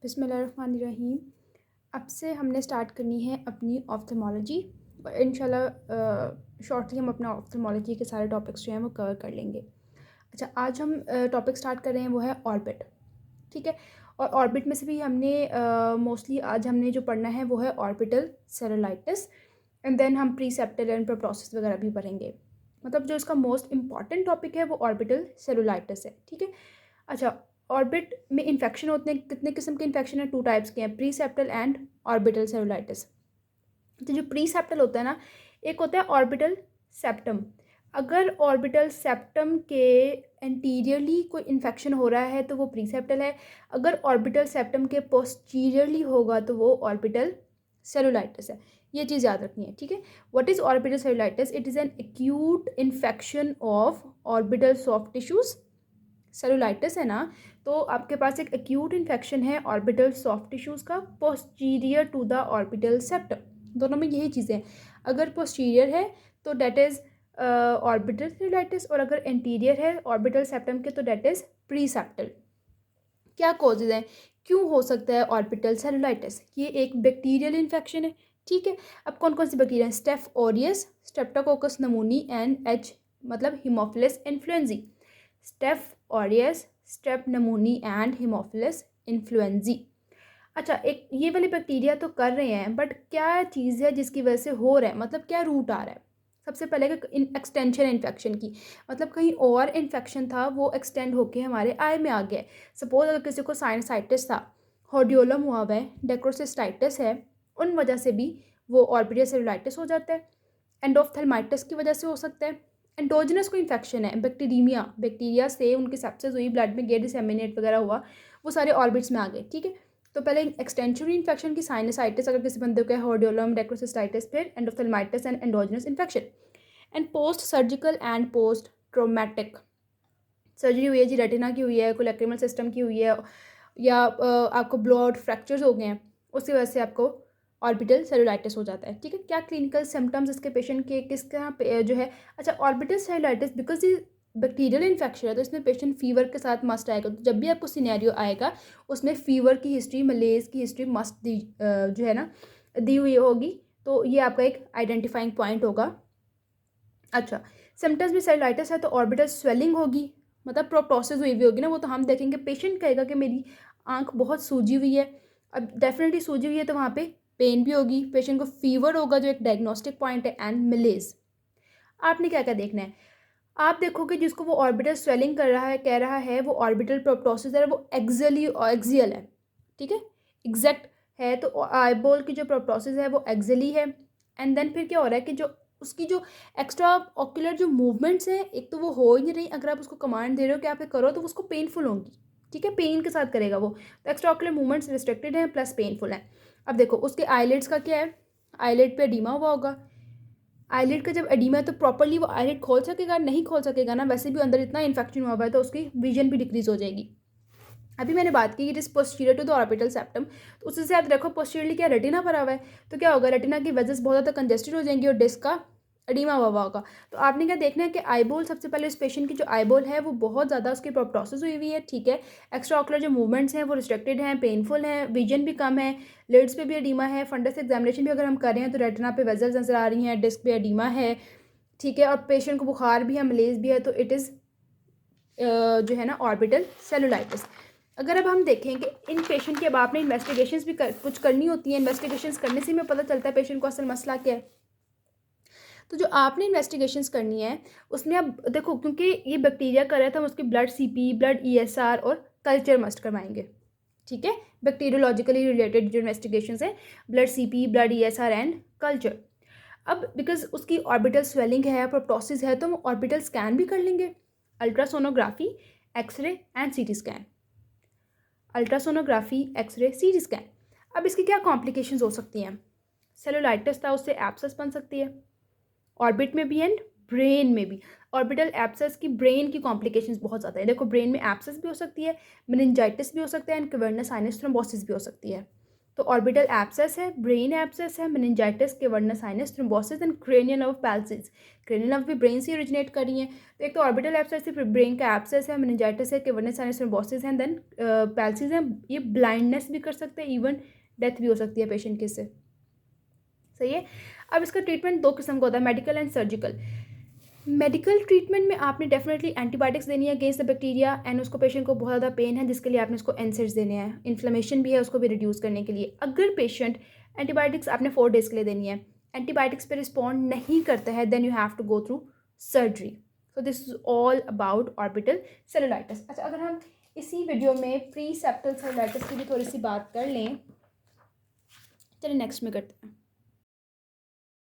बिस्मिल्लाहिर्रहमानिर्रहीम। अब से हमने स्टार्ट करनी है अपनी ऑफ्थल्मोलॉजी और इंशाल्लाह शॉर्टली हम अपना ऑफ्थल्मोलॉजी के सारे टॉपिक्स जो हैं वो कवर कर लेंगे। अच्छा, आज हम टॉपिक स्टार्ट कर रहे हैं वो है ऑर्बिट। ठीक है, और ऑर्बिट में से भी हमने मोस्टली आज हमने जो पढ़ना है वो है ऑर्बिटल सेलुलाइटिस एंड देन हम प्रीसेप्टल एंड प्रोटोसिस वगैरह भी पढ़ेंगे। मतलब जो इसका मोस्ट इंपॉर्टेंट टॉपिक है वो ऑर्बिटल सेलुलाइटिस है। ठीक है, अच्छा, ऑर्बिट में इन्फेक्शन होते हैं, कितने किस्म के इन्फेक्शन है? 2 टाइप्स के हैं, pre septal and orbital cellulitis. तो जो प्री सेप्टल होता है ना, एक होता है ऑर्बिटल सेप्टम। अगर ऑर्बिटल सेप्टम के एंटीरियरली कोई इन्फेक्शन हो रहा है तो वो प्री सेप्टल है। अगर ऑर्बिटल सेप्टम के पोस्टीरियरली होगा तो वो ऑर्बिटल सेलुलाइटिस है। ये चीज़ याद रखनी है। ठीक है, what is orbital cellulitis? It is an acute infection of orbital soft tissues. Cellulitis है ना, तो आपके पास एक एक्यूट इन्फेक्शन है ऑर्बिटल सॉफ्ट टिश्यूज़ का posterior to the orbital septum. दोनों में यही चीज़ें हैं। अगर पोस्टीरियर है तो डेट इज़ ऑर्बिटल सेलुलाइटिस, और अगर एंटीरियर है ऑर्बिटल सेप्टम के तो डेट इज़ प्री सेप्टल। क्या कॉजेज हैं, क्यों हो सकता है ऑर्बिटल सेलुलाइटिस? ये एक बैक्टीरियल इन्फेक्शन है। ठीक है, अब कौन कौन सी बैक्टीरिया हैं? Staph aureus, streptococcus pneumoniae and H मतलब haemophilus influenzae. Staph aureus, strep pneumoniae and haemophilus influenzae. अच्छा, एक ये वाले बैक्टीरिया तो कर रहे हैं, बट क्या चीज़ है जिसकी वजह से हो रहा है? मतलब क्या रूट आ रहा है? सबसे पहले एक्सटेंशन इन्फेक्शन की, मतलब कहीं और इन्फेक्शन था वो एक्सटेंड होके हमारे आई में आ गया है। सपोज अगर किसी को साइनसाइटिस था, हॉर्डियोलम हुआ हुआ है, डेक्रोसिस्टाइटिस है, उन वजह से भी वो ऑर्बिटल सेलुलाइटिस हो जाता है। एंडोफ्थेल्माइटिस की वजह से हो सकता है। एंडोजनस कोई इन्फेक्शन है, बैक्टीरिया, बैक्टीरिया से उनकी सेप्सिस हुई, ब्लड में गया, डिसेमिनेट वगैरह हुआ, वो सारे ऑर्बिट्स में आ गए। ठीक है, तो पहले एक्सटेंशनरी इन्फेक्शन की साइनसाइटिस अगर किसी बंदे को है, हॉर्डियोलम, डेक्रोसिस्टाइटिस, फिर endophthalmitis and endogenous infection. And post surgical and post traumatic surgery हुई है जी, रेटिना की हुई है, कोलेक्ट्रिमल सिस्टम की हुई है, या आपको ब्लड फ्रैक्चर्स हो गए हैं, उसकी वजह से आपको ऑर्बिटल सेलुलाइटिस हो जाता है। ठीक है, क्या क्लिनिकल सिम्टम्स इसके पेशेंट के किसका जो है? अच्छा, ऑर्बिटल सेलुलाइटिस बिकॉज ये बैक्टीरियल इन्फेक्शन है तो इसमें पेशेंट फीवर के साथ मस्ट आएगा। तो जब भी आपको सिनेरियो आएगा उसमें फीवर की हिस्ट्री, मलेज की हिस्ट्री मस्ट दी जो है ना दी हुई होगी। तो ये आपका एक आइडेंटिफाइंग पॉइंट होगा। अच्छा, सिम्टम्स भी सेलुलाइटिस है तो ऑर्बिटल स्वेलिंग होगी, मतलब प्रोटोसिस हुई होगी ना, वो तो हम देखेंगे। पेशेंट कहेगा कि मेरी आंख बहुत सूजी हुई है। अब डेफिनेटली सूजी हुई है तो वहाँ पे पेन भी होगी, पेशेंट को फीवर होगा जो एक डायग्नोस्टिक पॉइंट है, एंड मिलेज। आपने क्या क्या देखना है? आप देखोगे जिसको वो ऑर्बिटल स्वेलिंग कर रहा है, कह रहा है वो ऑर्बिटल प्रोटोसिस है, वो एक्सियल है। ठीक है, एग्जैक्ट है, तो आईबॉल की जो प्रोटोसिस है वो एक्सियली है। एंड देन फिर क्या हो रहा है कि जो उसकी जो एक्स्ट्रा ऑक्यूलर जो मूवमेंट्स हैं, एक तो वो हो ही नहीं रही। अगर आप उसको कमांड दे रहे हो कि आप ये करो तो उसको पेनफुल होंगी। ठीक है, पेन के साथ करेगा वो, तो एक्स्ट्रा ऑक्यूलर मूवमेंट्स रिस्ट्रिक्टेड हैं प्लस पेनफुल हैं। अब देखो उसके आईलिड्स का क्या है, आईलिड पे एडीमा हुआ होगा। आईलिड का जब एडीमा है तो प्रॉपरली वो आईलिड खोल सकेगा? नहीं खोल सकेगा ना, वैसे भी अंदर इतना इन्फेक्शन हुआ हुआ है तो उसकी विजन भी डिक्रीज हो जाएगी। अभी मैंने बात की it is posterior to the orbital septum, तो उससे याद रखो पोस्टीरियरली क्या रेटिना भरा हुआ है, तो क्या होगा, रेटिना की वेजल्स बहुत ज़्यादा कंजेस्टेड हो जाएंगी और डिस्क का एडीमा हुआ होगा। तो आपने क्या देखना है कि आईबॉल, सबसे पहले इस पेशेंट की जो आईबॉल है वो बहुत ज़्यादा उसकी प्रोटोसिस हुई हुई है। ठीक है, एक्स्ट्रा ऑक्युलर जो मूवमेंट्स हैं वो रिस्ट्रिक्टेड हैं, पेनफुल हैं, विजन भी कम है, लिड्स पे भी एडीमा है, फंडस एग्जामिनेशन भी अगर हम कर रहे हैं तो रेटिना पे वेजल्स नजर आ रही हैं, डिस्क पे एडीमा है। ठीक है, और पेशेंट को बुखार भी है, मलेज भी है, तो इट इज़ जो है ना ऑर्बिटल सेलुलाइटिस। अगर अब हम देखें कि इन पेशेंट की अब आपने इन्वेस्टिगेशंस भी कुछ करनी होती हैं, इन्वेस्टिगेशंस करने से हमें पता चलता है पेशेंट को असल मसला क्या है। तो जो आपने इन्वेस्टिगेशंस करनी है उसमें अब देखो, क्योंकि ये बैक्टीरिया कर रहा था, हम उसकी ब्लड सीपी, ब्लड ईएसआर और कल्चर मस्ट करवाएंगे। ठीक है, बैक्टीरियोलॉजिकली रिलेटेड जो इन्वेस्टिगेशंस हैं, blood CP, blood ESR and culture. अब बिकॉज उसकी ऑर्बिटल स्वेलिंग है, प्रोटोसिस है, तो हम ऑर्बिटल स्कैन भी कर लेंगे, ultrasonography, x-ray and CT scan. Ultrasonography, x-ray, CT scan. अब इसकी क्या कॉम्प्लिकेशंस हो सकती हैं? सेलुलाइटिस था, उससे एब्सेस बन सकती है ऑर्बिट में भी एंड ब्रेन में भी। ऑर्बिटल एब्सेस की ब्रेन की कॉम्प्लिकेशंस बहुत ज़्यादा है। देखो, ब्रेन में एब्सेस भी हो सकती है, मेनिंजाइटिस भी हो सकता है एंड कैवर्नस साइनस थ्रोम्बोसिस भी हो सकती है। तो ऑर्बिटल एब्सेस है, ब्रेन एब्सेस है, meningitis, cavernous sinus, thrombosis and cranial nerve palsies. Cranial nerve भी ब्रेन से ओरिजिनेट कर रही हैं। तो एक तो ऑर्बिटल एब्सेस है, फिर ब्रेन का एब्सेस है, मेनिंजाइटिस है, केवर्नस साइनस, थ्रोम्बोसिस है, देन पैल्सीज है। ये ब्लाइंडनेस भी कर सकते हैं, इवन डेथ भी हो सकती है पेशेंट की इससे। सही है। अब इसका ट्रीटमेंट दो किस्म का होता है, medical and surgical. Medical treatment में आपने डेफिनेटली एंटीबायोटिक्स देनी है अगेंस्ट द बैक्टीरिया, एंड उसको पेशेंट को बहुत ज़्यादा पेन है जिसके लिए आपने उसको एनसेड्स देने हैं। इन्फ्लेमेशन भी है उसको भी रिड्यूस करने के लिए। अगर पेशेंट एंटीबायोटिक्स आपने 4 डेज़ के लिए देनी है, एंटीबायोटिक्स पे रिस्पॉन्ड नहीं करता है, then you have to go through surgery. So this is all about orbital cellulitis. अच्छा, अगर हम इसी वीडियो में प्री सेप्टल सेलुलाइटिस की भी थोड़ी सी बात कर लें, चलिए नेक्स्ट में करते हैं।